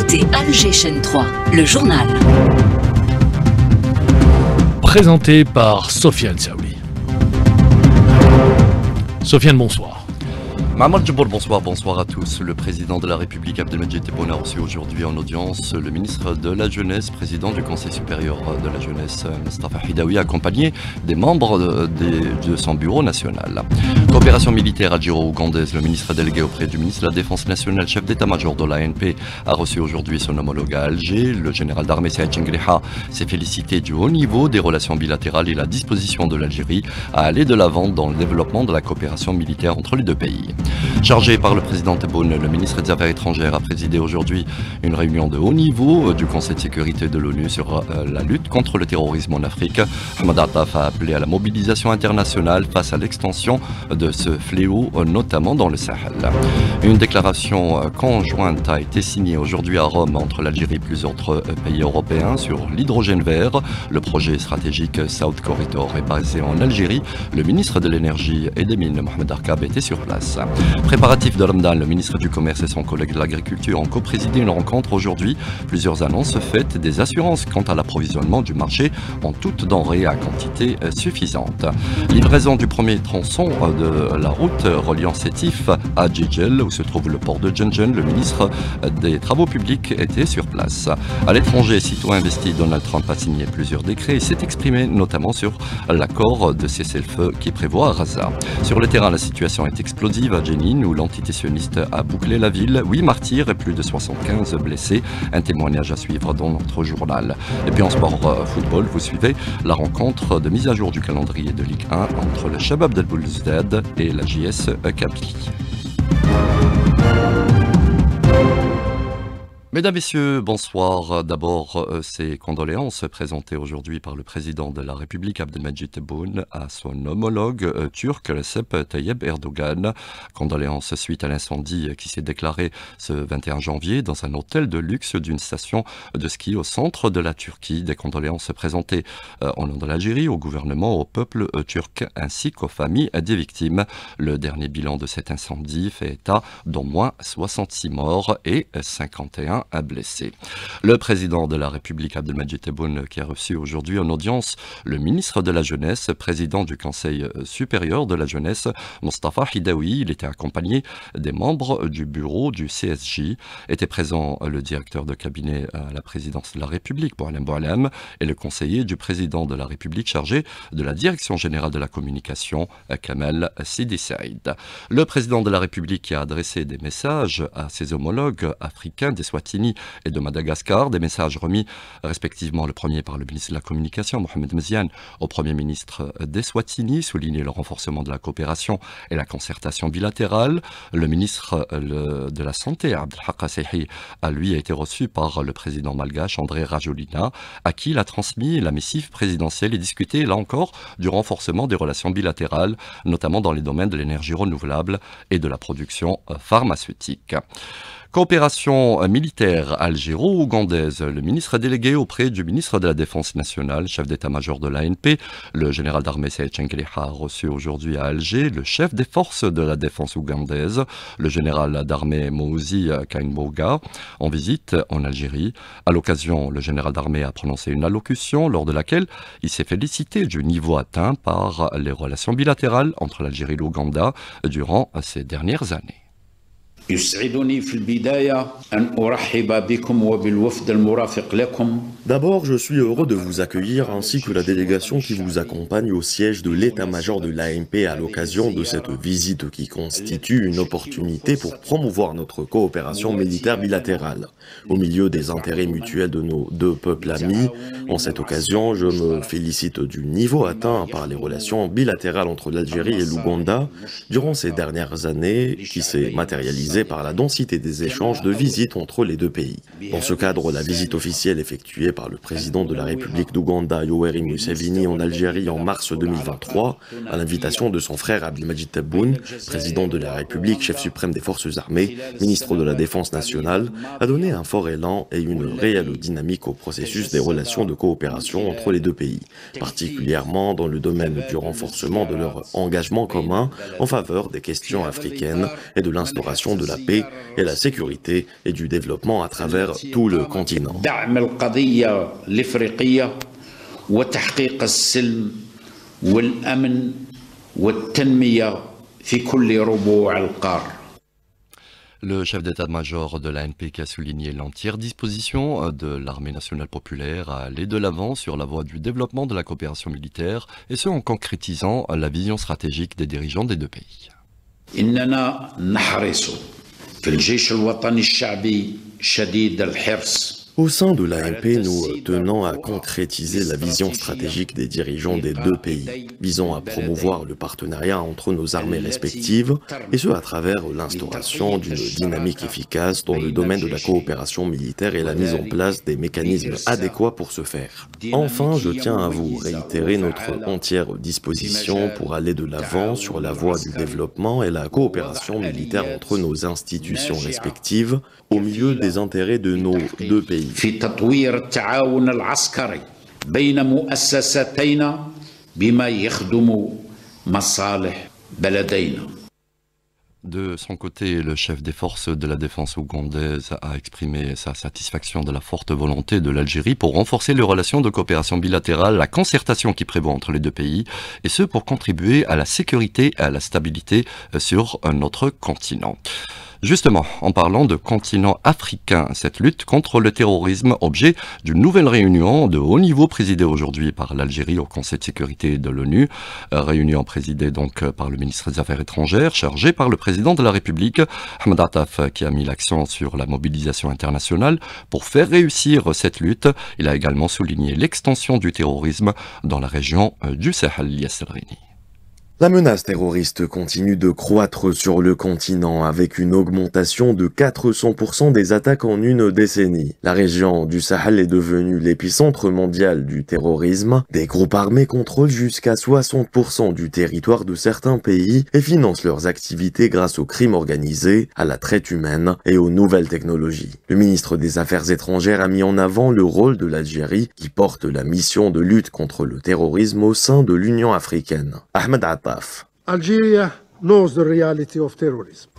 écoutez Alger Chaîne 3, le journal. Présenté par Sofiane Saoui. Sofiane, bonsoir. Mahmoud Djibour, bonsoir à tous. Le président de la République Abdelmadjid Tebboune a reçu aujourd'hui en audience le ministre de la Jeunesse, président du Conseil supérieur de la Jeunesse, Mostafa Hidaoui, accompagné des membres de son bureau national. Coopération militaire algéro-ougandaise, le ministre délégué auprès du ministre de la Défense nationale, chef d'état-major de l'ANP, a reçu aujourd'hui son homologue à Alger. Le général d'armée Saïd Chengriha s'est félicité du haut niveau des relations bilatérales et la disposition de l'Algérie à aller de l'avant dans le développement de la coopération militaire entre les deux pays. Chargé par le président Tebboune, le ministre des Affaires étrangères a présidé aujourd'hui une réunion de haut niveau du Conseil de sécurité de l'ONU sur la lutte contre le terrorisme en Afrique. Ahmed Attaf a appelé à la mobilisation internationale face à l'extension de ce fléau, notamment dans le Sahel. Une déclaration conjointe a été signée aujourd'hui à Rome entre l'Algérie et plusieurs autres pays européens sur l'hydrogène vert. Le projet stratégique South Corridor est basé en Algérie. Le ministre de l'Énergie et des Mines, Mohamed Arkab, était sur place. Préparatif de Ramadan, le ministre du Commerce et son collègue de l'Agriculture ont co-présidé une rencontre aujourd'hui. Plusieurs annonces faites, des assurances quant à l'approvisionnement du marché en toutes denrées à quantité suffisante. Livraison du premier tronçon de la route reliant Sétif à Djidjel, où se trouve le port de Djenjen. Le ministre des Travaux publics était sur place. À l'étranger, sitôt investi, Donald Trump a signé plusieurs décrets et s'est exprimé notamment sur l'accord de cessez-le-feu qui prévoit à Gaza. Sur le terrain, la situation est explosive à Jenin, où l'antiterroriste a bouclé la ville. 8 martyrs et plus de 75 blessés. Un témoignage à suivre dans notre journal. Et puis en sport football, vous suivez la rencontre de mise à jour du calendrier de Ligue 1 entre le Shabab d'El Boulouzdad et la JS Kabylie. Mesdames, Messieurs, bonsoir. D'abord, ces condoléances présentées aujourd'hui par le président de la République Abdelmadjid Tebboune à son homologue turc Recep Tayyip Erdogan. Condoléances suite à l'incendie qui s'est déclaré ce 21 janvier dans un hôtel de luxe d'une station de ski au centre de la Turquie. Des condoléances présentées au nom de l'Algérie, au gouvernement, au peuple turc ainsi qu'aux familles des victimes. Le dernier bilan de cet incendie fait état d'au moins 66 morts et 51 blessés. Le président de la République Abdelmadjid Tebboune qui a reçu aujourd'hui en audience le ministre de la Jeunesse, président du Conseil supérieur de la Jeunesse, Mostafa Hidaoui. Il était accompagné des membres du bureau du CSJ. Était présent le directeur de cabinet à la présidence de la République, Boualem Boualem, et le conseiller du président de la République chargé de la direction générale de la communication, Kamel Sidi Saïd. Le président de la République qui a adressé des messages à ses homologues africains des Swatini et de Madagascar, des messages remis respectivement le premier par le ministre de la Communication, Mohamed Meziane, au Premier ministre des Swatini, souligner le renforcement de la coopération et la concertation bilatérale. Le ministre de la Santé, Abdelhak Asseihi, a été reçu par le président malgache, André Rajolina, à qui il a transmis la missive présidentielle et discuté, là encore, du renforcement des relations bilatérales, notamment dans les domaines de l'énergie renouvelable et de la production pharmaceutique. Coopération militaire algéro-ougandaise. Le ministre délégué auprès du ministre de la Défense nationale, chef d'état-major de l'ANP, le général d'armée Saïd Chengriha, a reçu aujourd'hui à Alger le chef des forces de la défense ougandaise, le général d'armée Mouzi Kainboga, en visite en Algérie. À l'occasion, le général d'armée a prononcé une allocution lors de laquelle il s'est félicité du niveau atteint par les relations bilatérales entre l'Algérie et l'Ouganda durant ces dernières années. D'abord, je suis heureux de vous accueillir ainsi que la délégation qui vous accompagne au siège de l'état-major de l'ANP à l'occasion de cette visite qui constitue une opportunité pour promouvoir notre coopération militaire bilatérale au milieu des intérêts mutuels de nos deux peuples amis. En cette occasion, je me félicite du niveau atteint par les relations bilatérales entre l'Algérie et l'Ouganda durant ces dernières années qui s'est matérialisée par la densité des échanges de visites entre les deux pays. Dans ce cadre, la visite officielle effectuée par le président de la République d'Ouganda, Yoweri Museveni, en Algérie en mars 2023, à l'invitation de son frère Abdelmadjid Tebboune, président de la République, chef suprême des forces armées, ministre de la Défense nationale, a donné un fort élan et une réelle dynamique au processus des relations de coopération entre les deux pays, particulièrement dans le domaine du renforcement de leur engagement commun en faveur des questions africaines et de l'instauration de la paix et la sécurité et du développement à travers tout le continent. Le chef d'état-major de l'ANP qui a souligné l'entière disposition de l'armée nationale populaire à aller de l'avant sur la voie du développement de la coopération militaire, et ce en concrétisant la vision stratégique des dirigeants des deux pays. Au sein de l'ANP, nous tenons à concrétiser la vision stratégique des dirigeants des deux pays, visant à promouvoir le partenariat entre nos armées respectives, et ce à travers l'instauration d'une dynamique efficace dans le domaine de la coopération militaire et la mise en place des mécanismes adéquats pour ce faire. Enfin, je tiens à vous réitérer notre entière disposition pour aller de l'avant sur la voie du développement et la coopération militaire entre nos institutions respectives, au milieu des intérêts de nos deux pays. في تطوير التعاون العسكري بين مؤسستينا بما يخدم مصالح بلدينا. De son côté, le chef des forces de la défense ougandaise a exprimé sa satisfaction de la forte volonté de l'Algérie pour renforcer les relations de coopération bilatérale, la concertation qui prévaut entre les deux pays, et ce pour contribuer à la sécurité et à la stabilité sur notre continent. Justement, en parlant de continent africain, cette lutte contre le terrorisme, objet d'une nouvelle réunion de haut niveau présidée aujourd'hui par l'Algérie au Conseil de sécurité de l'ONU, réunion présidée donc par le ministre des Affaires étrangères, chargé par le président de la République, Ahmed Attaf, qui a mis l'accent sur la mobilisation internationale pour faire réussir cette lutte. Il a également souligné l'extension du terrorisme dans la région du Sahel. Yasserini. La menace terroriste continue de croître sur le continent avec une augmentation de 400% des attaques en une décennie. La région du Sahel est devenue l'épicentre mondial du terrorisme. Des groupes armés contrôlent jusqu'à 60% du territoire de certains pays et financent leurs activités grâce au crime organisé, à la traite humaine et aux nouvelles technologies. Le ministre des Affaires étrangères a mis en avant le rôle de l'Algérie qui porte la mission de lutte contre le terrorisme au sein de l'Union africaine. Ahmed Attaf.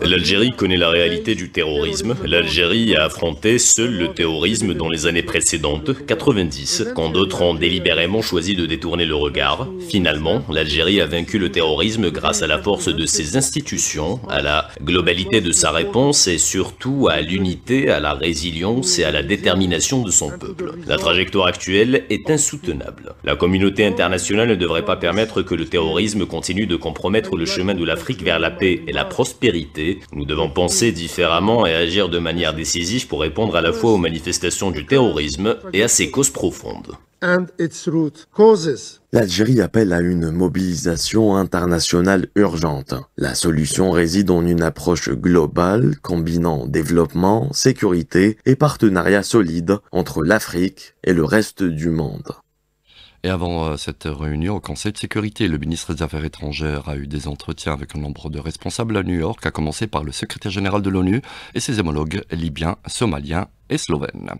L'Algérie connaît la réalité du terrorisme. L'Algérie a affronté seul le terrorisme dans les années précédentes, 90, quand d'autres ont délibérément choisi de détourner le regard. Finalement, l'Algérie a vaincu le terrorisme grâce à la force de ses institutions, à la globalité de sa réponse et surtout à l'unité, à la résilience et à la détermination de son peuple. La trajectoire actuelle est insoutenable. La communauté internationale ne devrait pas permettre que le terrorisme continue de compromettre le chemin de l'Afrique vers la paix et la prospérité. Nous devons penser différemment et agir de manière décisive pour répondre à la fois aux manifestations du terrorisme et à ses causes profondes. L'Algérie appelle à une mobilisation internationale urgente. La solution réside en une approche globale combinant développement, sécurité et partenariat solide entre l'Afrique et le reste du monde. Et avant cette réunion au Conseil de sécurité, le ministre des Affaires étrangères a eu des entretiens avec un nombre de responsables à New York, à commencer par le secrétaire général de l'ONU et ses homologues libyens, somaliens et slovènes.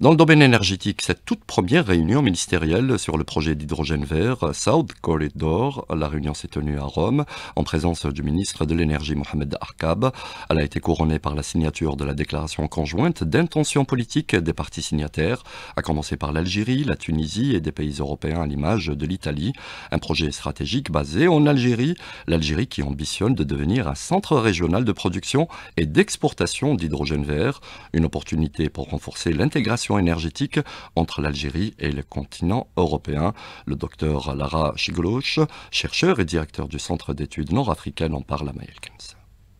Dans le domaine énergétique, cette toute première réunion ministérielle sur le projet d'hydrogène vert South Corridor, la réunion s'est tenue à Rome en présence du ministre de l'énergie Mohamed Arkab. Elle a été couronnée par la signature de la déclaration conjointe d'intention politique des parties signataires, à commencer par l'Algérie, la Tunisie et des pays européens à l'image de l'Italie. Un projet stratégique basé en Algérie, l'Algérie qui ambitionne de devenir un centre régional de production et d'exportation d'hydrogène vert, une opportunité pour renforcer l'intégration énergétique entre l'Algérie et le continent européen. Le docteur Lara Chiglouch, chercheur et directeur du Centre d'études nord-africaines, en parle à Maël-Kems.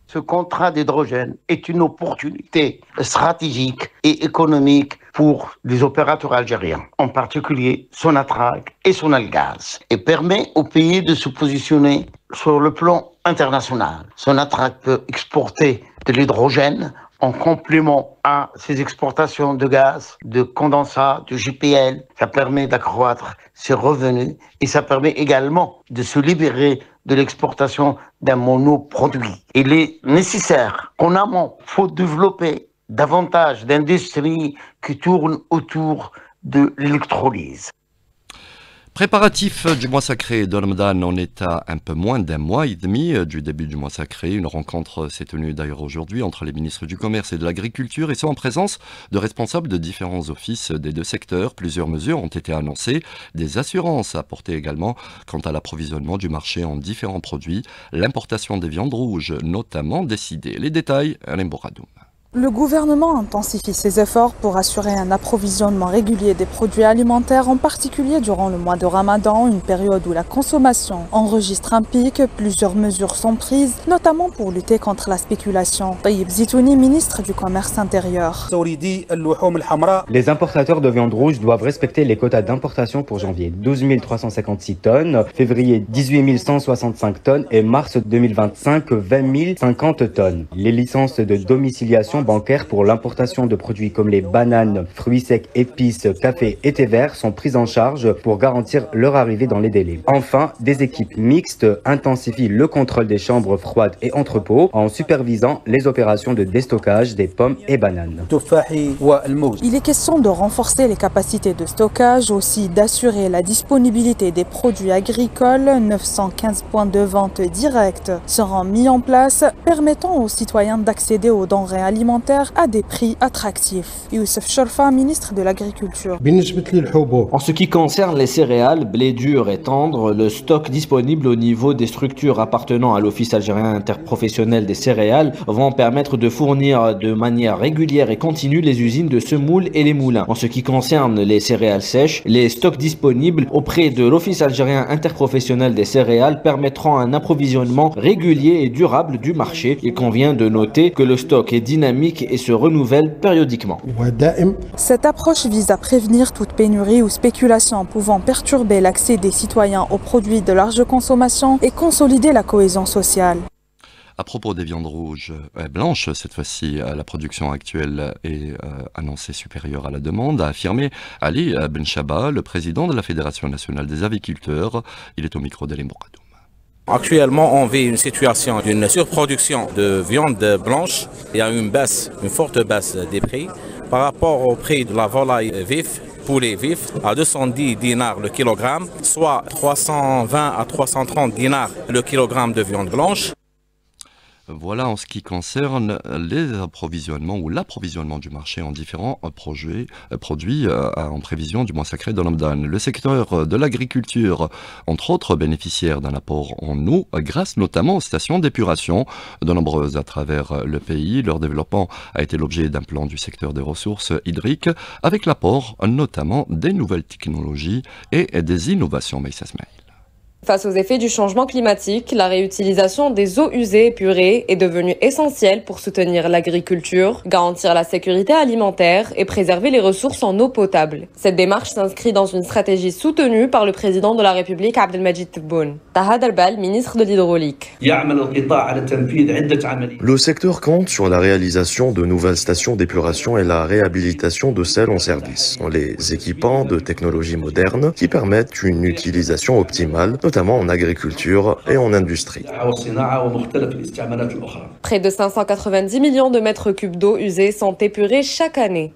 Ce contrat d'hydrogène est une opportunité stratégique et économique pour les opérateurs algériens, en particulier Sonatrach et Sonalgaz, et permet au pays de se positionner sur le plan international. Sonatrach peut exporter de l'hydrogène en complément à ses exportations de gaz, de condensat, de GPL. Ça permet d'accroître ses revenus et ça permet également de se libérer de l'exportation d'un monoproduit. Il est nécessaire qu'en amont, il faut développer davantage d'industries qui tournent autour de l'électrolyse. Préparatif du mois sacré de Ramadan, on est à un peu moins d'un mois et demi du début du mois sacré. Une rencontre s'est tenue d'ailleurs aujourd'hui entre les ministres du Commerce et de l'Agriculture et sont en présence de responsables de différents offices des deux secteurs. Plusieurs mesures ont été annoncées, des assurances apportées également quant à l'approvisionnement du marché en différents produits, l'importation des viandes rouges notamment décidée. Les détails, Alain Boradoum. Le gouvernement intensifie ses efforts pour assurer un approvisionnement régulier des produits alimentaires, en particulier durant le mois de Ramadan, une période où la consommation enregistre un pic. Plusieurs mesures sont prises, notamment pour lutter contre la spéculation. Tayyib Zitouni, ministre du Commerce intérieur. Les importateurs de viande rouge doivent respecter les quotas d'importation pour janvier 12 356 tonnes, février 18 165 tonnes et mars 2025 20 050 tonnes. Les licences de domiciliation bancaires pour l'importation de produits comme les bananes, fruits secs, épices, café et thé vert sont prises en charge pour garantir leur arrivée dans les délais. Enfin, des équipes mixtes intensifient le contrôle des chambres froides et entrepôts en supervisant les opérations de déstockage des pommes et bananes. Il est question de renforcer les capacités de stockage, aussi d'assurer la disponibilité des produits agricoles. 915 points de vente directs seront mis en place, permettant aux citoyens d'accéder aux denrées alimentaires à des prix attractifs. Youssef Chorfa, ministre de l'Agriculture. En ce qui concerne les céréales, blé dur et tendre, le stock disponible au niveau des structures appartenant à l'Office algérien interprofessionnel des céréales vont permettre de fournir de manière régulière et continue les usines de semoule et les moulins. En ce qui concerne les céréales sèches, les stocks disponibles auprès de l'Office algérien interprofessionnel des céréales permettront un approvisionnement régulier et durable du marché. Il convient de noter que le stock est dynamique et se renouvelle périodiquement. Cette approche vise à prévenir toute pénurie ou spéculation pouvant perturber l'accès des citoyens aux produits de large consommation et consolider la cohésion sociale. À propos des viandes rouges, blanches, cette fois-ci, la production actuelle est annoncée supérieure à la demande, a affirmé Ali Benchaba, le président de la Fédération nationale des aviculteurs. Il est au micro d'Alain Bouradoum. Actuellement, on vit une situation d'une surproduction de viande blanche. Il y a une forte baisse des prix par rapport au prix de la volaille vif, poulet vif, à 210 dinars le kilogramme, soit 320 à 330 dinars le kilogramme de viande blanche. Voilà en ce qui concerne les approvisionnements ou l'approvisionnement du marché en différents produits en prévision du mois sacré de Ramadan. Le secteur de l'agriculture, entre autres bénéficiaires d'un apport en eau, grâce notamment aux stations d'épuration, de nombreuses à travers le pays. Leur développement a été l'objet d'un plan du secteur des ressources hydriques, avec l'apport notamment des nouvelles technologies et des innovations. Maïssa Smaïl. Face aux effets du changement climatique, la réutilisation des eaux usées épurées est devenue essentielle pour soutenir l'agriculture, garantir la sécurité alimentaire et préserver les ressources en eau potable. Cette démarche s'inscrit dans une stratégie soutenue par le président de la République Abdelmajid Tebboune. Taha Dalbal, ministre de l'Hydraulique. Le secteur compte sur la réalisation de nouvelles stations d'épuration et la réhabilitation de celles en service, en les équipant de technologies modernes qui permettent une utilisation optimale, notamment en agriculture et en industrie. Près de 590 millions de mètres cubes d'eau usée sont épurés chaque année.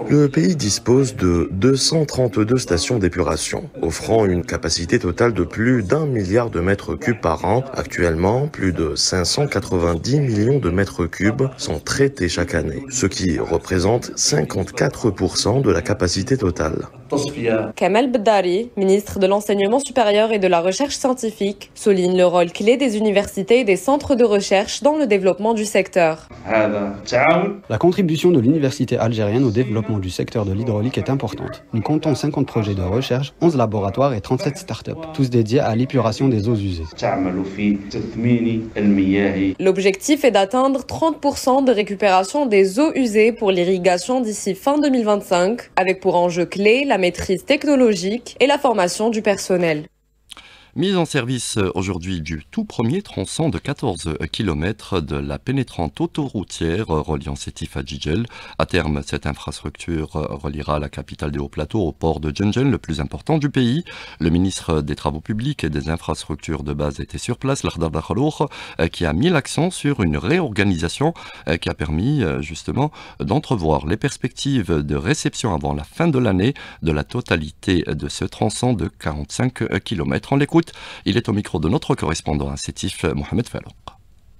Le pays dispose de 232 stations d'épuration, offrant une capacité totale de plus d'1 milliard de mètres cubes par an. Actuellement, plus de 590 millions de mètres cubes sont traités chaque année, ce qui représente 54% de la capacité totale. Kamel Beddari, ministre de l'Enseignement supérieur et de la Recherche scientifique, souligne le rôle clé des universités et des centres de recherche dans le développement du secteur. La contribution de l'université algérienne au développement du secteur de l'hydraulique est importante. Nous comptons 50 projets de recherche, 11 laboratoires et 37 startups, tous dédiés à l'épuration des eaux usées. L'objectif est d'atteindre 30% de récupération des eaux usées pour l'irrigation d'ici fin 2025, avec pour enjeu clé la maîtrise technologique et la formation du personnel. Mise en service aujourd'hui du tout premier tronçon de 14 km de la pénétrante autoroutière reliant Sétif à Djidjel. À terme, cette infrastructure reliera la capitale des Hauts-Plateaux au port de Djendjen, le plus important du pays. Le ministre des Travaux publics et des infrastructures de base était sur place, Lakhdar Dakhalour, qui a mis l'accent sur une réorganisation qui a permis justement d'entrevoir les perspectives de réception avant la fin de l'année de la totalité de ce tronçon de 45 km. On l'écoute. Il est au micro de notre correspondant à Sétif, Mohamed Fallouk.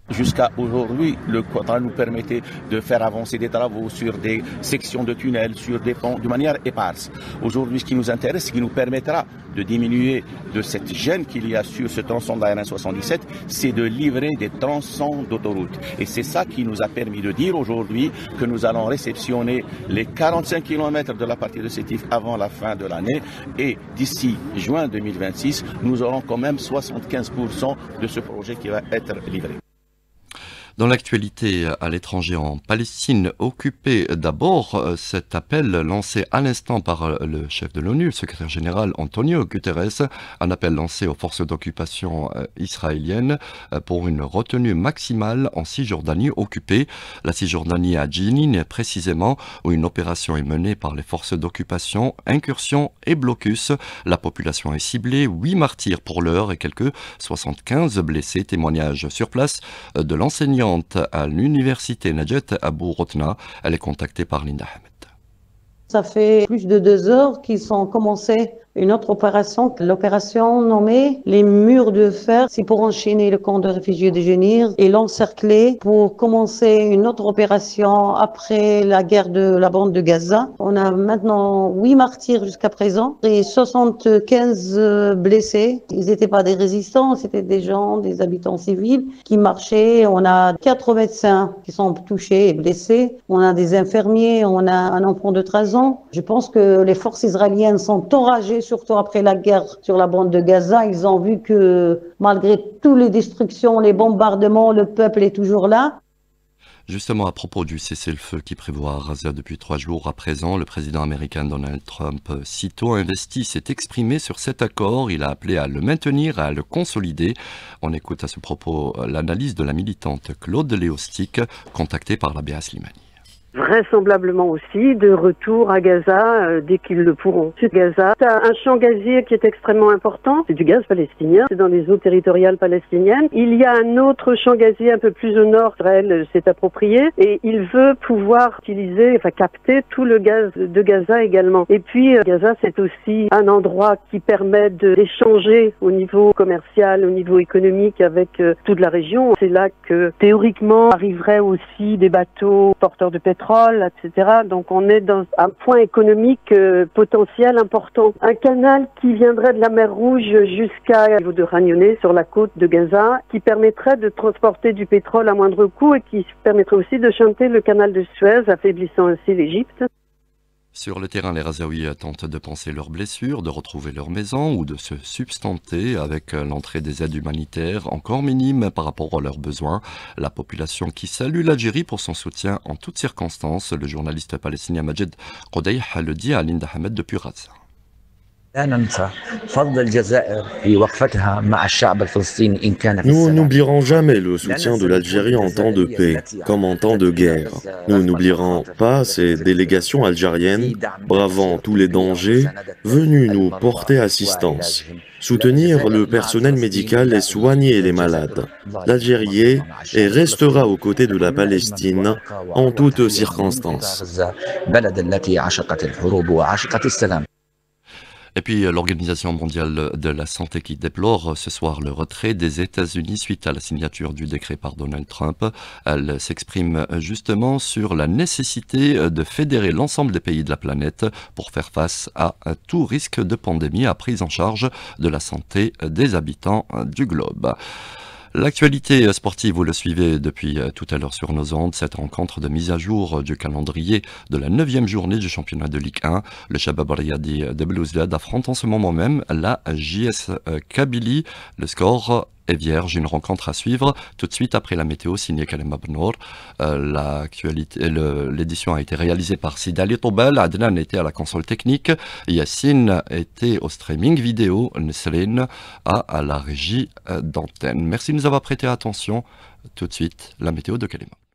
Jusqu'à aujourd'hui, le contrat nous permettait de faire avancer des travaux sur des sections de tunnels, sur des ponts, de manière éparse. Aujourd'hui, ce qui nous intéresse, ce qui nous permettra de diminuer de cette gêne qu'il y a sur ce tronçon de la RN 77, c'est de livrer des tronçons d'autoroute. Et c'est ça qui nous a permis de dire aujourd'hui que nous allons réceptionner les 45 km de la partie de Sétif avant la fin de l'année. Et d'ici juin 2026, nous aurons quand même 75% de ce projet qui va être livré. Dans l'actualité à l'étranger en Palestine occupée, d'abord cet appel lancé à l'instant par le chef de l'ONU, le secrétaire général Antonio Guterres, un appel lancé aux forces d'occupation israéliennes pour une retenue maximale en Cisjordanie occupée. La Cisjordanie à Jenin précisément, où une opération est menée par les forces d'occupation, incursion et blocus. La population est ciblée, 8 martyrs pour l'heure et quelques 75 blessés. Témoignage sur place de l'enseignant à l'université Najet Abou Rotna. Elle est contactée par Linda Hamed. Ça fait plus de 2 heures qu'ils ont commencé une autre opération, l'opération nommée les murs de fer. C'est pour enchaîner le camp de réfugiés de Jenin et l'encercler pour commencer une autre opération après la guerre de la bande de Gaza. On a maintenant 8 martyrs jusqu'à présent et 75 blessés. Ils n'étaient pas des résistants, c'était des gens, des habitants civils qui marchaient. On a 4 médecins qui sont touchés et blessés. On a des infirmiers, on a un enfant de 13 ans. Je pense que les forces israéliennes sont enragées, surtout après la guerre sur la bande de Gaza. Ils ont vu que malgré toutes les destructions, les bombardements, le peuple est toujours là. Justement, à propos du cessez-le-feu qui prévoit à Gaza depuis 3 jours à présent, le président américain Donald Trump, sitôt investi, s'est exprimé sur cet accord. Il a appelé à le maintenir et à le consolider. On écoute à ce propos l'analyse de la militante Claude Léostic, contactée par la BA Slimani. Vraisemblablement aussi de retour à Gaza dès qu'ils le pourront. Sur Gaza, tu as un champ gazier qui est extrêmement important, c'est du gaz palestinien, c'est dans les eaux territoriales palestiniennes. Il y a un autre champ gazier un peu plus au nord, Israël s'est approprié, et il veut pouvoir utiliser, capter tout le gaz de Gaza également. Et puis Gaza, c'est aussi un endroit qui permet d'échanger au niveau commercial, au niveau économique avec toute la région. C'est là que théoriquement arriveraient aussi des bateaux porteurs de pétrole, etc. Donc on est dans un point économique potentiel important. Un canal qui viendrait de la mer Rouge jusqu'à niveau de Ragnoné sur la côte de Gaza, qui permettrait de transporter du pétrole à moindre coût et qui permettrait aussi de chanter le canal de Suez, affaiblissant ainsi l'Égypte. Sur le terrain, les Gazaouis tentent de panser leurs blessures, de retrouver leur maison ou de se substanter avec l'entrée des aides humanitaires encore minimes par rapport à leurs besoins. La population qui salue l'Algérie pour son soutien en toutes circonstances. Le journaliste palestinien Majed Qodayh le dit à Linda Hamed depuis Gaza. Nous n'oublierons jamais le soutien de l'Algérie en temps de paix, comme en temps de guerre. Nous n'oublierons pas ces délégations algériennes, bravant tous les dangers, venues nous porter assistance, soutenir le personnel médical et soigner les malades. L'Algérie est et restera aux côtés de la Palestine en toutes circonstances. Et puis l'Organisation mondiale de la santé qui déplore ce soir le retrait des États-Unis suite à la signature du décret par Donald Trump. Elle s'exprime justement sur la nécessité de fédérer l'ensemble des pays de la planète pour faire face à tout risque de pandémie à prise en charge de la santé des habitants du globe. L'actualité sportive, vous le suivez depuis tout à l'heure sur nos ondes, cette rencontre de mise à jour du calendrier de la 9e journée du championnat de Ligue 1. Le Shabab Riyadi de Belouizdad affronte en ce moment même la JS Kabylie. Le score est vierge, une rencontre à suivre tout de suite après la météo signée Kalem Abnour. L'édition a été réalisée par Sidali Toubal, Adnan était à la console technique, Yassine était au streaming vidéo, Nesrine à la régie d'antenne. Merci de nous avoir prêté attention. Tout de suite, la météo de Kalema.